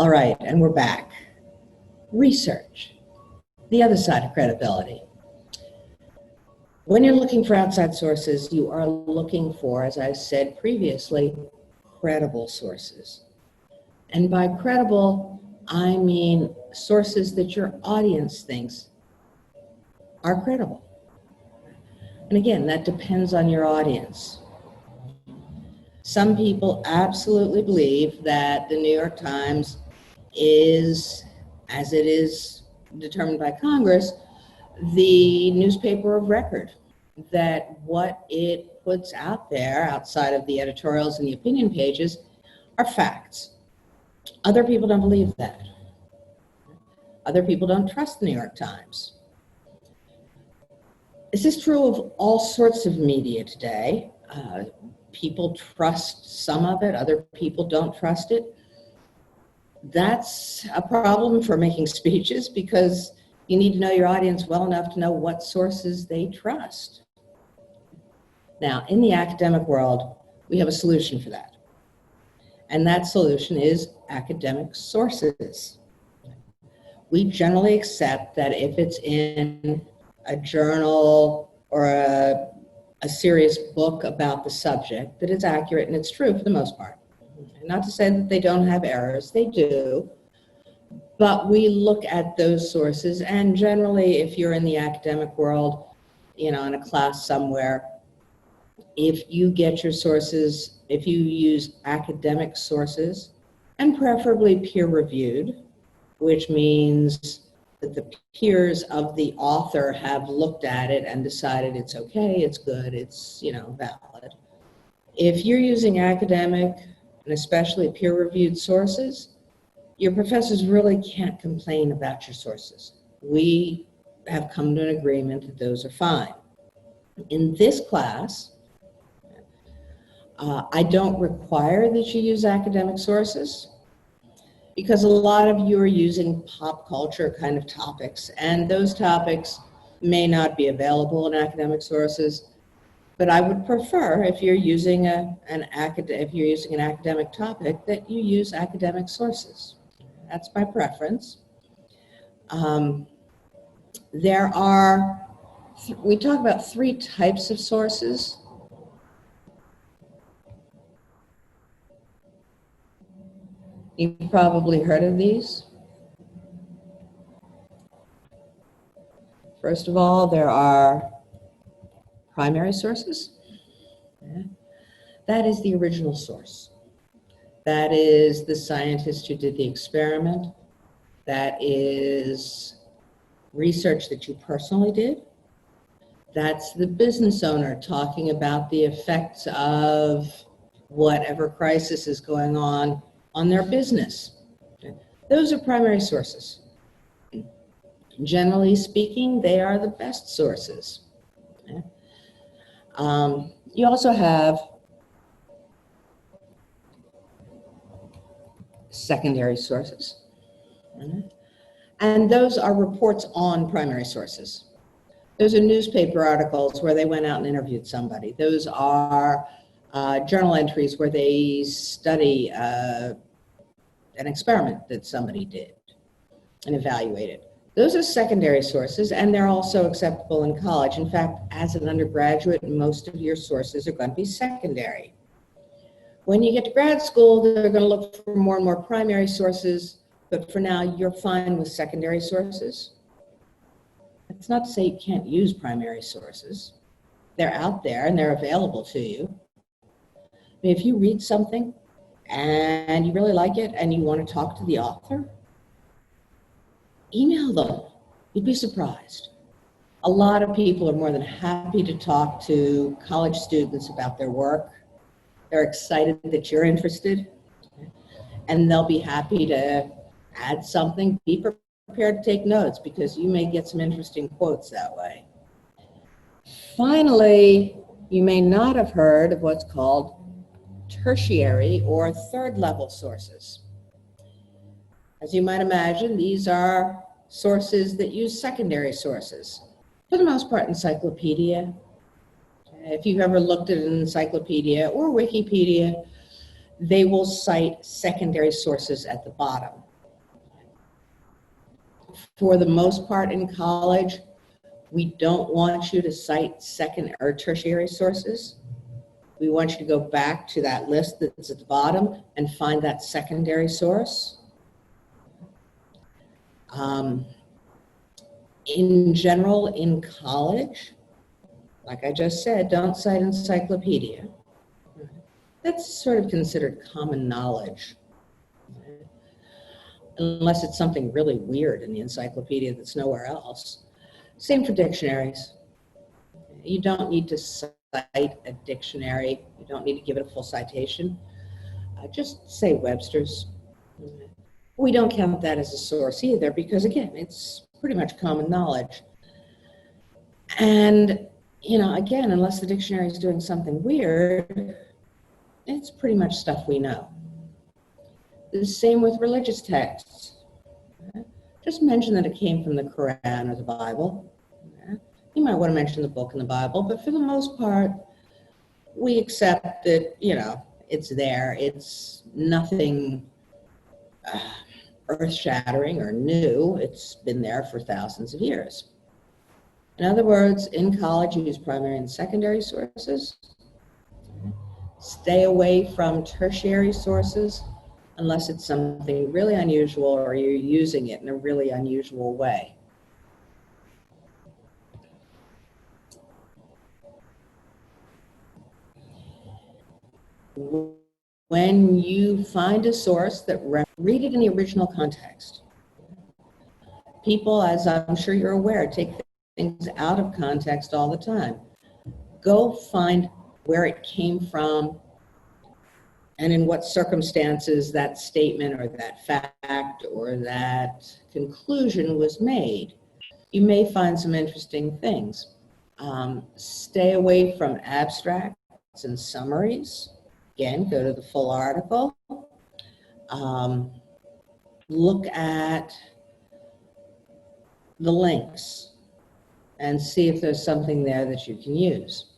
All right, and we're back. Research, the other side of credibility. When you're looking for outside sources, you are looking for, as I said previously, credible sources. And by credible, I mean sources that your audience thinks are credible. And again, that depends on your audience. Some people absolutely believe that the New York Times is, as it is determined by Congress, the newspaper of record, that what it puts out there outside of the editorials and the opinion pages are facts. Other people don't believe that. Other people don't trust the New York Times. This is true of all sorts of media today. People trust some of it, other people don't trust it. That's a problem for making speeches because you need to know your audience well enough to know what sources they trust. Now, in the academic world, we have a solution for that. And that solution is academic sources. We generally accept that if it's in a journal or a serious book about the subject, that it's accurate and it's true for the most part. Not to say that they don't have errors, they do. But we look at those sources, and generally, if you're in the academic world, in a class somewhere, if you get your sources, if you use academic sources, and preferably peer-reviewed, which means that the peers of the author have looked at it and decided it's okay, it's good, it's valid. If you're using academic and especially peer-reviewed sources, your professors really can't complain about your sources. We have come to an agreement that those are fine. In this class, I don't require that you use academic sources because a lot of you are using pop culture kind of topics, and those topics may not be available in academic sources. But I would prefer, if you're using an academic topic, that you use academic sources. That's my preference. We talk about three types of sources. You've probably heard of these. First of all, there are primary sources. That is the original source. That is the scientist who did the experiment. That is research that you personally did. That's the business owner talking about the effects of whatever crisis is going on their business. Those are primary sources. Generally speaking, they are the best sources. You also have secondary sources. And those are reports on primary sources. Those are newspaper articles where they went out and interviewed somebody. Those are journal entries where they study an experiment that somebody did and evaluated. Those are secondary sources, and they're also acceptable in college. In fact, as an undergraduate, most of your sources are going to be secondary. When you get to grad school, they're going to look for more and more primary sources, but for now, you're fine with secondary sources. That's not to say you can't use primary sources. They're out there and they're available to you. I mean, if you read something and you really like it and you want to talk to the author, email them. You'd be surprised. A lot of people are more than happy to talk to college students about their work. They're excited that you're interested, and they'll be happy to add something. Be prepared to take notes because you may get some interesting quotes that way. Finally, you may not have heard of what's called tertiary or third level sources. As you might imagine, these are sources that use secondary sources. For the most part, encyclopedia. If you've ever looked at an encyclopedia or Wikipedia, they will cite secondary sources at the bottom. For the most part in college, we don't want you to cite second or tertiary sources. We want you to go back to that list that's at the bottom and find that secondary source. In general, in college, like I just said, don't cite encyclopedia. That's sort of considered common knowledge, unless it's something really weird in the encyclopedia that's nowhere else. Same for dictionaries. You don't need to cite a dictionary. You don't need to give it a full citation. Just say Webster's. We don't count that as a source either because, again, it's pretty much common knowledge. And, you know, again, unless the dictionary is doing something weird, it's pretty much stuff we know. The same with religious texts. Just mention that it came from the Quran or the Bible. You might want to mention the book in the Bible, but for the most part, we accept that, you know, it's there. It's nothing earth-shattering or new. It's been there for thousands of years. In other words, in college, you use primary and secondary sources. Stay away from tertiary sources unless it's something really unusual or you're using it in a really unusual way. When you find a source that read it in the original context. People, as I'm sure you're aware, take things out of context all the time. Go find where it came from and in what circumstances that statement or that fact or that conclusion was made. You may find some interesting things. Stay away from abstracts and summaries. Again, go to the full article. Look at the links and see if there's something there that you can use.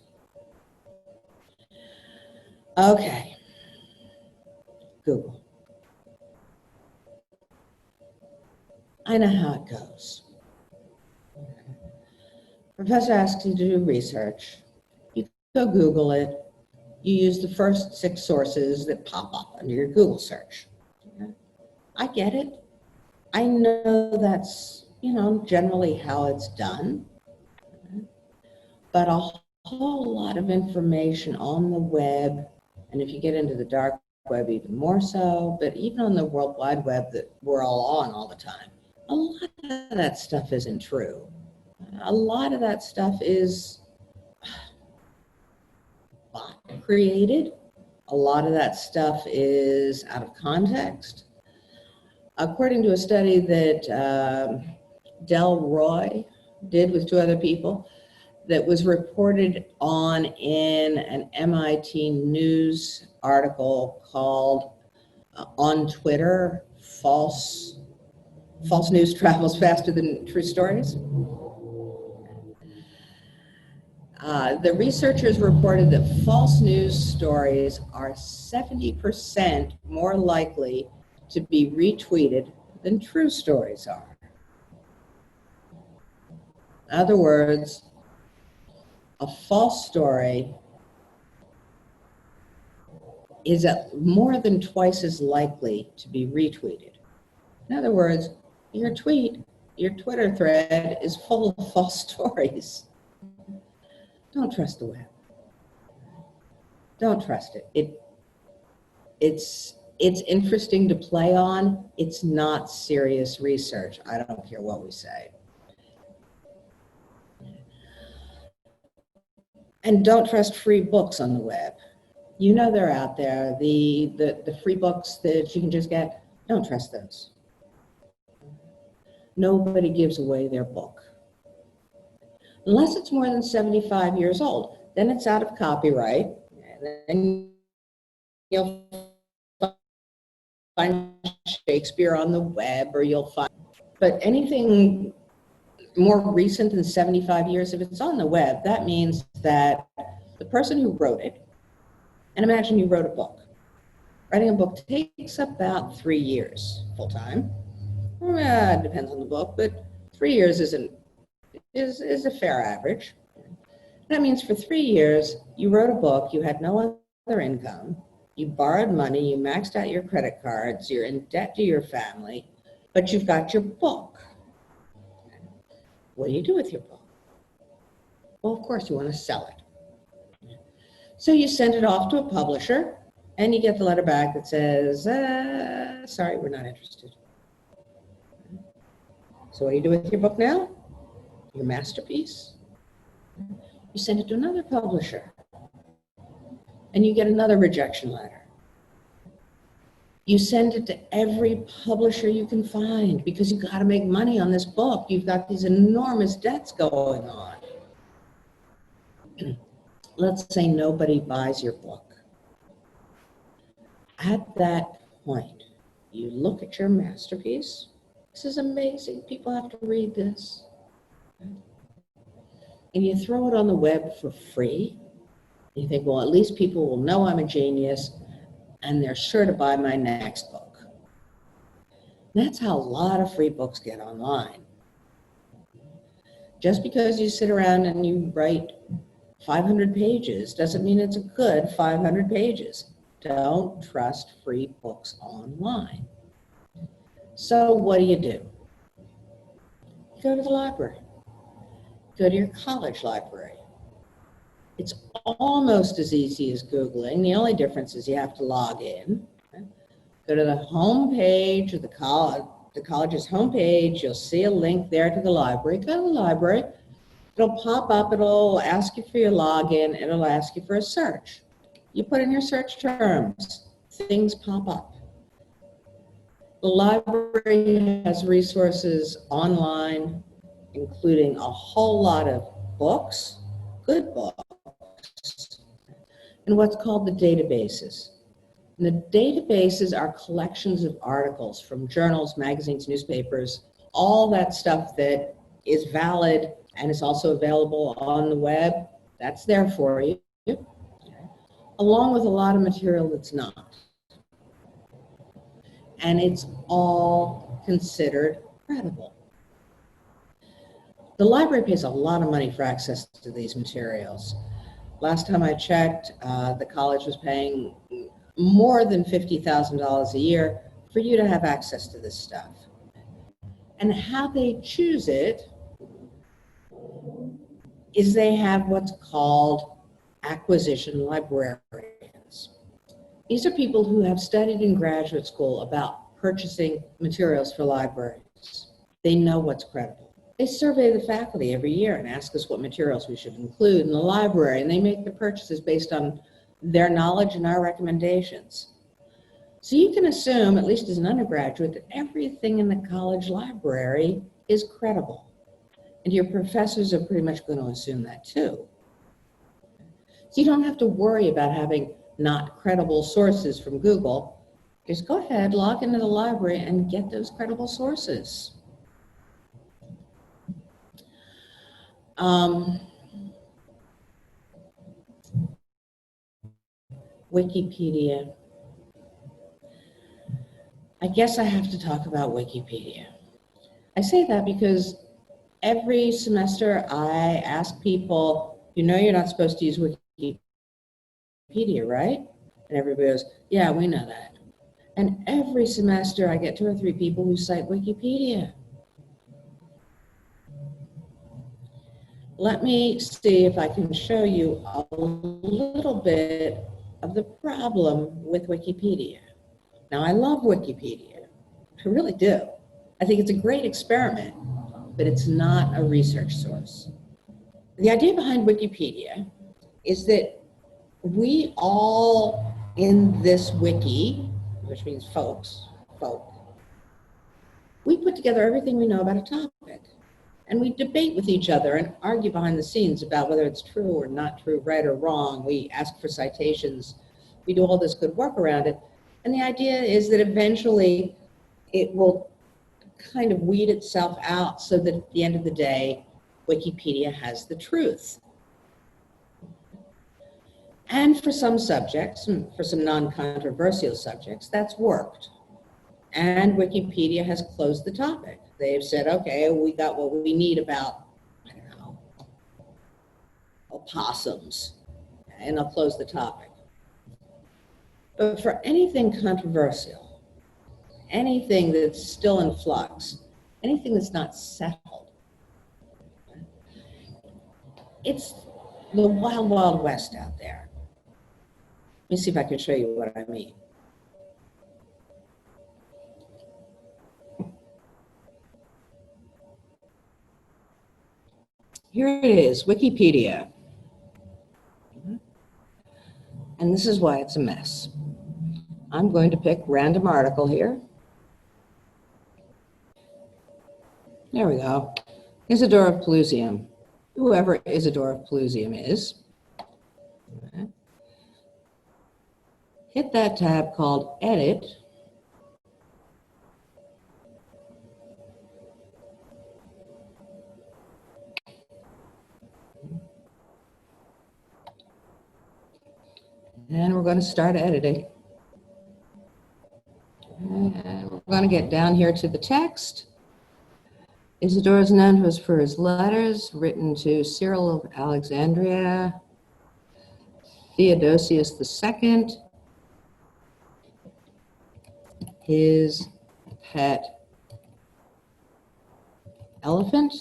Okay, Google. I know how it goes. Professor asks you to do research. You go Google it. You use the first 6 sources that pop up under your Google search. I get it. I know that's, you know, generally how it's done. But a whole lot of information on the web, and if you get into the dark web, even more so, but even on the World Wide Web that we're all on all the time, a lot of that stuff isn't true. A lot of that stuff is bot created. A lot of that stuff is out of context. According to a study that Del Roy did with 2 other people, that was reported on in an MIT News article called On Twitter, False News Travels Faster Than True Stories. The researchers reported that false news stories are 70% more likely to be retweeted than true stories are. In other words, a false story is more than twice as likely to be retweeted. In other words, your Twitter thread is full of false stories. Don't trust the web. Don't trust it. It's interesting to play on. It's not serious research. I don't care what we say. And don't trust free books on the web. You know they're out there. The free books that you can just get, don't trust those. Nobody gives away their book. Unless it's more than 75 years old, then it's out of copyright. And then you'll find Shakespeare on the web, or you'll find, but anything more recent than 75 years, if it's on the web, that means that the person who wrote it, and imagine you wrote a book. Writing a book takes about 3 years full time. Well, it depends on the book, but 3 years is a fair average. That means for 3 years, you wrote a book, you had no other income, you borrowed money, you maxed out your credit cards, you're in debt to your family, but you've got your book. What do you do with your book? Well, of course, you want to sell it. So you send it off to a publisher, and you get the letter back that says, sorry, we're not interested. So what do you do with your book now? Your masterpiece? You send it to another publisher, and you get another rejection letter. You send it to every publisher you can find because you've got to make money on this book. You've got these enormous debts going on. Let's say nobody buys your book. At that point, you look at your masterpiece. This is amazing. People have to read this. And you throw it on the web for free. You think, well, at least people will know I'm a genius and they're sure to buy my next book. That's how a lot of free books get online. Just because you sit around and you write 500 pages doesn't mean it's a good 500 pages. Don't trust free books online. So what do? You go to the library. Go to your college library. It's almost as easy as Googling. The only difference is you have to log in. Okay? Go to the home page of the college's homepage. You'll see a link there to the library. Go to the library. It'll pop up. It'll ask you for your login. It'll ask you for a search. You put in your search terms. Things pop up. The library has resources online, including a whole lot of books, good books, and what's called the databases. And the databases are collections of articles from journals, magazines, newspapers, all that stuff that is valid and is also available on the web. That's there for you, along with a lot of material that's not. And it's all considered credible. The library pays a lot of money for access to these materials. Last time I checked, the college was paying more than $50,000 a year for you to have access to this stuff. And how they choose it is they have what's called acquisition librarians. These are people who have studied in graduate school about purchasing materials for libraries. They know what's credible. They survey the faculty every year and ask us what materials we should include in the library, and they make the purchases based on their knowledge and our recommendations. So you can assume, at least as an undergraduate, that everything in the college library is credible. And your professors are pretty much going to assume that too. So you don't have to worry about having not credible sources from Google. Just go ahead, log into the library and get those credible sources. Wikipedia. I guess I have to talk about Wikipedia. I say that because every semester I ask people, you know you're not supposed to use Wikipedia, right? And everybody goes, yeah, we know that. And every semester I get 2 or 3 people who cite Wikipedia. Let me see if I can show you a little bit of the problem with Wikipedia. Now, I love Wikipedia. I really do. I think it's a great experiment, but it's not a research source. The idea behind Wikipedia is that we all in this wiki, which means folk, we put together everything we know about a topic. And we debate with each other and argue behind the scenes about whether it's true or not true, right or wrong. We ask for citations. We do all this good work around it. And the idea is that eventually it will kind of weed itself out so that at the end of the day, Wikipedia has the truth. And for some subjects, for some non-controversial subjects, that's worked. And Wikipedia has closed the topic. They've said, okay, we got what we need about, I don't know, opossums, and they'll close the topic. But for anything controversial, anything that's still in flux, anything that's not settled, it's the wild, wild west out there. Let me see if I can show you what I mean. Here it is, Wikipedia. And this is why it's a mess. I'm going to pick random article here. There we go. Isidore of Pelusium. Whoever Isidore of Pelusium is. Okay. Hit that tab called Edit. And we're going to start editing. And we're going to get down here to the text. Isidore is known for his letters written to Cyril of Alexandria, Theodosius II, his pet elephant,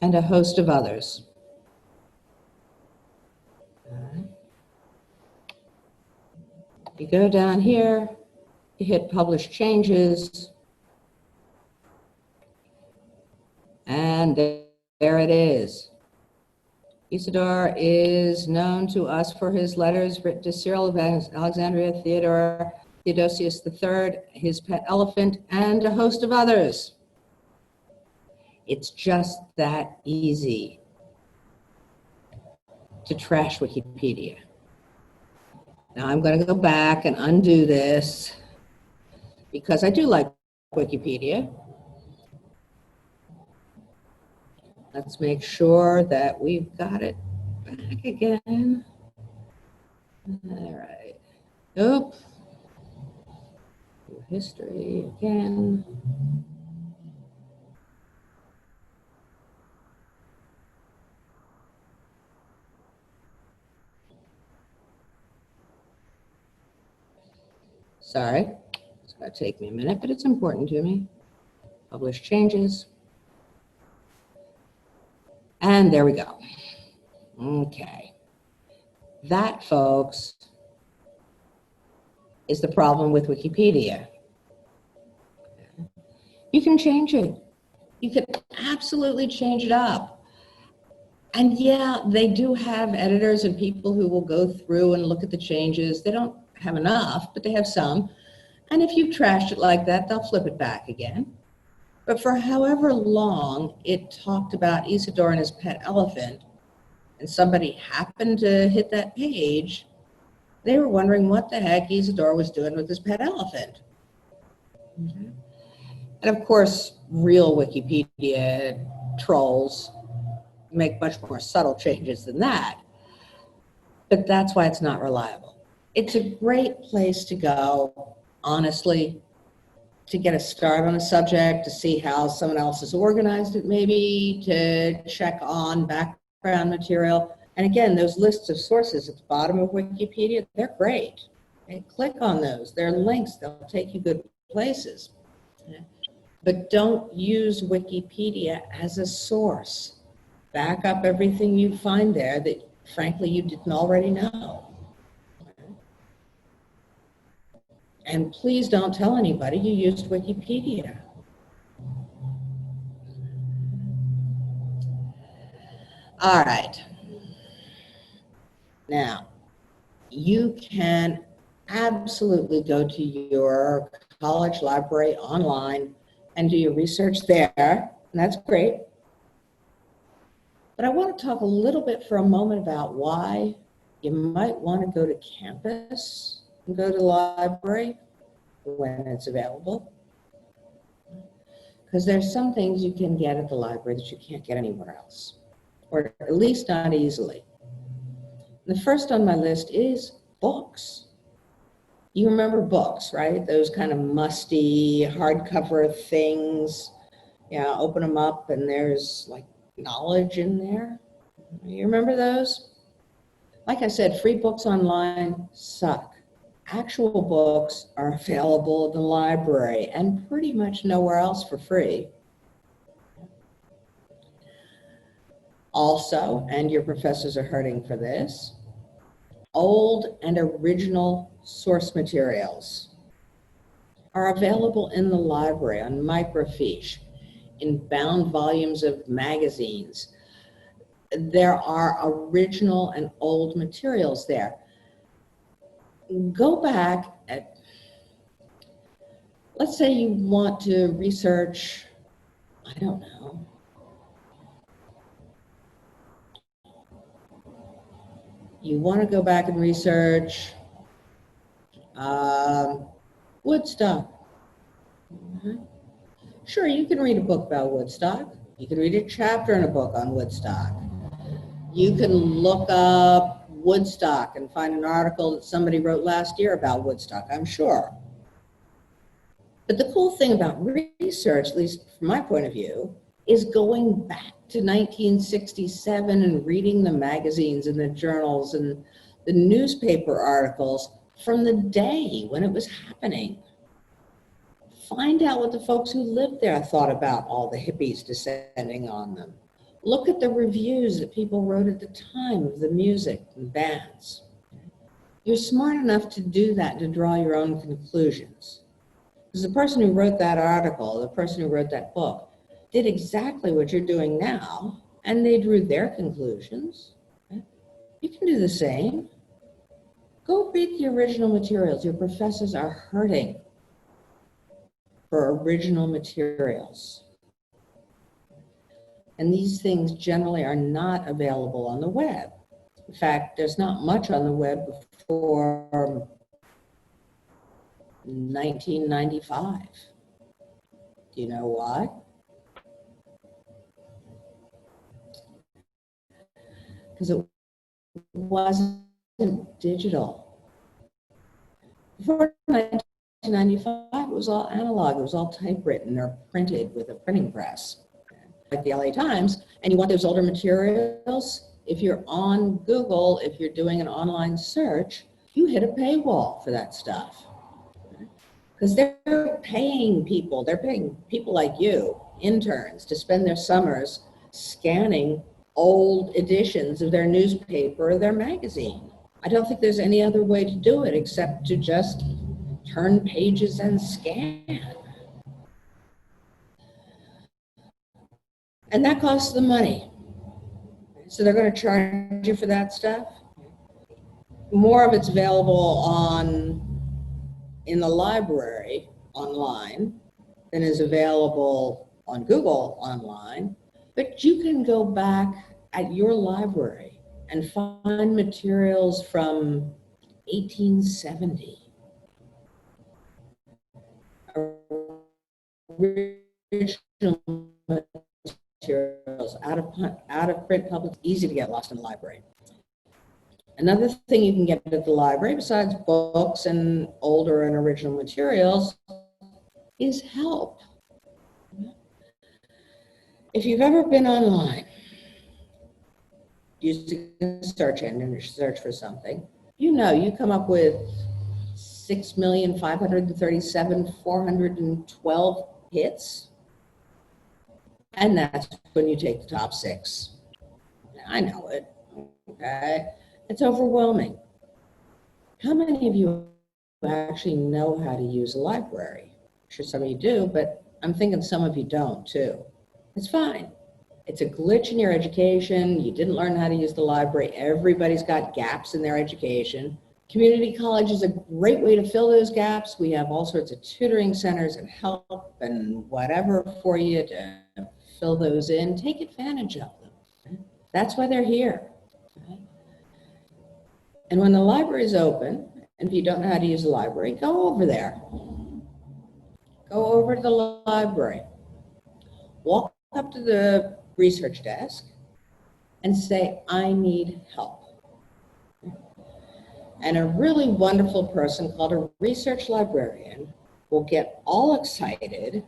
and a host of others. You go down here, you hit Publish Changes, and there it is. Isidore is known to us for his letters written to Cyril of Alexandria, Theodosius III, his pet elephant, and a host of others. It's just that easy to trash Wikipedia. Now I'm going to go back and undo this because I do like Wikipedia. Let's make sure that we've got it back again. All right. Oop. History again. Sorry, it's going to take me a minute, but it's important to me. Publish changes. And there we go. Okay. That, folks, is the problem with Wikipedia. You can change it. You can absolutely change it up. And yeah, they do have editors and people who will go through and look at the changes. They don't have enough, but they have some. And if you've trashed it like that, they'll flip it back again. But for however long it talked about Isidore and his pet elephant, and somebody happened to hit that page, they were wondering what the heck Isidore was doing with his pet elephant. Mm-hmm. And of course, real Wikipedia trolls make much more subtle changes than that. But that's why it's not reliable. It's a great place to go, honestly, to get a start on a subject, to see how someone else has organized it maybe, to check on background material. And again, those lists of sources at the bottom of Wikipedia, they're great. Okay? Click on those. They're links. They'll take you good places. Okay? But don't use Wikipedia as a source. Back up everything you find there that, frankly, you didn't already know. And please don't tell anybody you used Wikipedia. All right. Now, you can absolutely go to your college library online and do your research there, and that's great. But I want to talk a little bit for a moment about why you might want to go to campus and go to the library when it's available. Because there's some things you can get at the library that you can't get anywhere else, or at least not easily. The first on my list is books. You remember books, right? Those kind of musty hardcover things. Yeah, open them up and there's like knowledge in there. You remember those? Like I said, free books online suck. Actual books are available in the library and pretty much nowhere else for free. Also, and your professors are hurting for this, old and original source materials are available in the library on microfiche, in bound volumes of magazines. There are original and old materials there. Go back at, let's say you want to research, I don't know, you want to go back and research Woodstock. Sure, you can read a book about Woodstock. You can read a chapter in a book on Woodstock. You can look up Woodstock and find an article that somebody wrote last year about Woodstock, I'm sure. But the cool thing about research, at least from my point of view, is going back to 1967 and reading the magazines and the journals and the newspaper articles from the day when it was happening. Find out what the folks who lived there thought about all the hippies descending on them. Look at the reviews that people wrote at the time of the music and bands. You're smart enough to do that, to draw your own conclusions. Because the person who wrote that article, the person who wrote that book, did exactly what you're doing now, and they drew their conclusions. You can do the same. Go read the original materials. Your professors are hurting for original materials. And these things generally are not available on the web. In fact, there's not much on the web before 1995. Do you know why? Because it wasn't digital. Before 1995, it was all analog. It was all typewritten or printed with a printing press, like the LA Times. And you want those older materials, if you're on Google, if you're doing an online search, you hit a paywall for that stuff. Because they're paying people like you, interns, to spend their summers scanning old editions of their newspaper or their magazine. I don't think there's any other way to do it except to just turn pages and scan. And that costs them money. So they're going to charge you for that stuff. More of it's available in the library online than is available on Google online, but you can go back at your library and find materials from 1870. Original materials out of print public, easy to get lost in the library. Another thing you can get at the library, besides books and older and original materials, is help. If you've ever been online, using a search engine to search for something, you know you come up with 6,537,412 hits. And that's when you take the top 6. I know it, okay? It's overwhelming. How many of you actually know how to use a library? I'm sure some of you do, but I'm thinking some of you don't too. It's fine. It's a glitch in your education. You didn't learn how to use the library. Everybody's got gaps in their education. Community college is a great way to fill those gaps. We have all sorts of tutoring centers and help and whatever for you to fill those in. Take advantage of them. That's why they're here. And when the library is open, and if you don't know how to use the library, go over there. Go over to the library. Walk up to the research desk and say, I need help. And a really wonderful person called a research librarian will get all excited,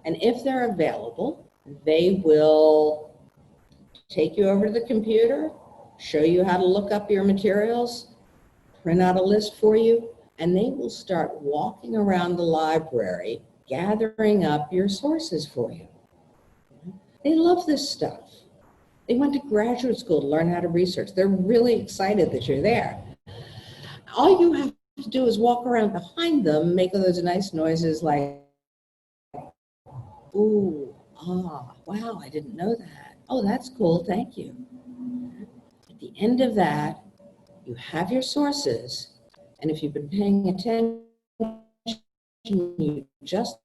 and if they're available, they will take you over to the computer, show you how to look up your materials, print out a list for you, and they will start walking around the library gathering up your sources for you. They love this stuff. They went to graduate school to learn how to research. They're really excited that you're there. All you have to do is walk around behind them, make those nice noises like, ooh, ah, wow, I didn't know that. Oh, that's cool, thank you. At the end of that, you have your sources, and if you've been paying attention, you just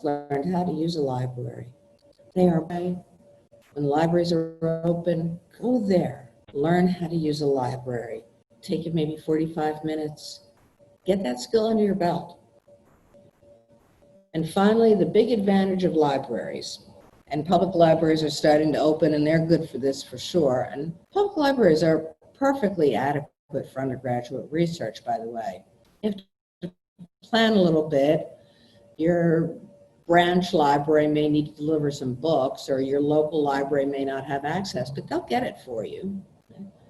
learned how to use a library. They are right. When libraries are open, go there. Learn how to use a library. Take you maybe 45 minutes. Get that skill under your belt. And finally, the big advantage of libraries, and public libraries are starting to open, and they're good for this for sure. And public libraries are perfectly adequate for undergraduate research, by the way. You have to plan a little bit. Your branch library may need to deliver some books, or your local library may not have access, but they'll get it for you.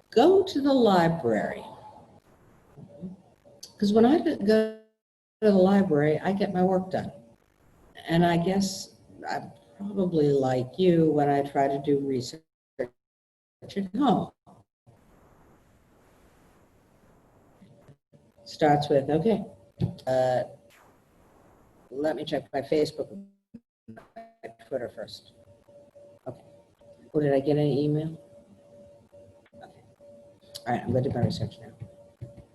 Go to the library. Because when I go to the library, I get my work done. And I guess I'm probably like you when I try to do research at home. Starts with, okay, let me check my Facebook and my Twitter first. Okay. Oh, did I get any email? Okay. All right, I'm going to do my research now.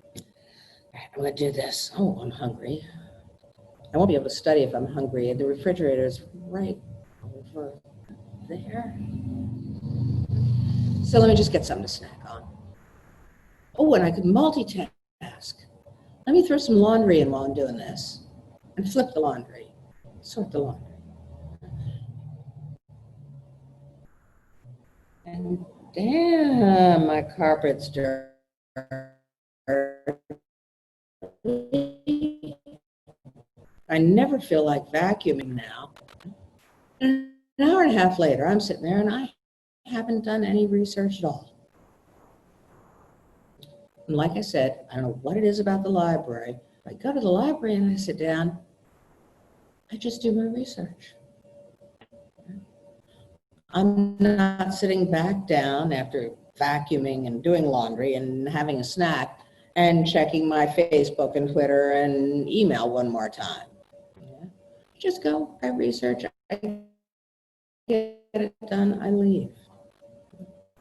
All right, I'm going to do this. Oh, I'm hungry. I won't be able to study if I'm hungry. The refrigerator is right over there. So let me just get something to snack on. Oh, and I could multitask. Let me throw some laundry in while I'm doing this and flip the laundry, sort the laundry. And damn, my carpet's dirty. I never feel like vacuuming now. An hour and a half later, I'm sitting there and I haven't done any research at all. And like I said, I don't know what it is about the library. I go to the library and I sit down, I just do my research. I'm not sitting back down after vacuuming and doing laundry and having a snack and checking my Facebook and Twitter and email one more time. Just go, I research, I get it done, I leave.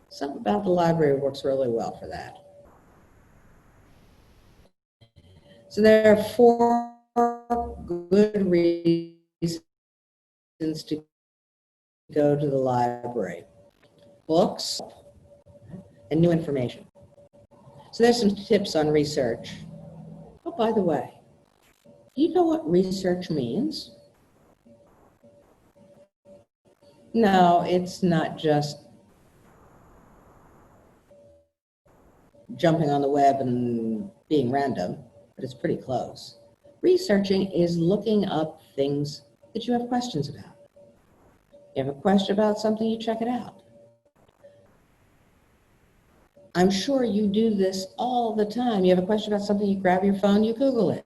Something about the library works really well for that. So there are 4 good reasons to go to the library: books and new information. So there's some tips on research. Oh, by the way, do you know what research means? No, it's not just jumping on the web and being random, but it's pretty close. Researching is looking up things that you have questions about. You have a question about something, you check it out. I'm sure you do this all the time. You have a question about something, you grab your phone, you Google it.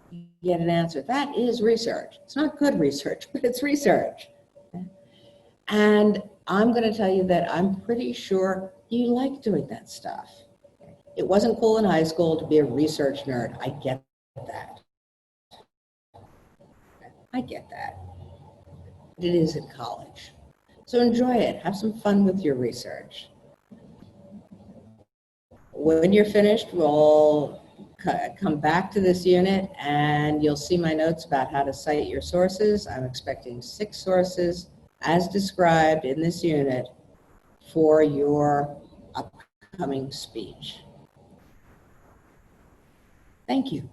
You get an answer. That is research. It's not good research, but it's research. And I'm going to tell you that I'm pretty sure you like doing that stuff. It wasn't cool in high school to be a research nerd. I get that. I get that. It is in college. So enjoy it. Have some fun with your research. When you're finished, we'll come back to this unit and you'll see my notes about how to cite your sources. I'm expecting 6 sources as described in this unit for your upcoming speech. Thank you.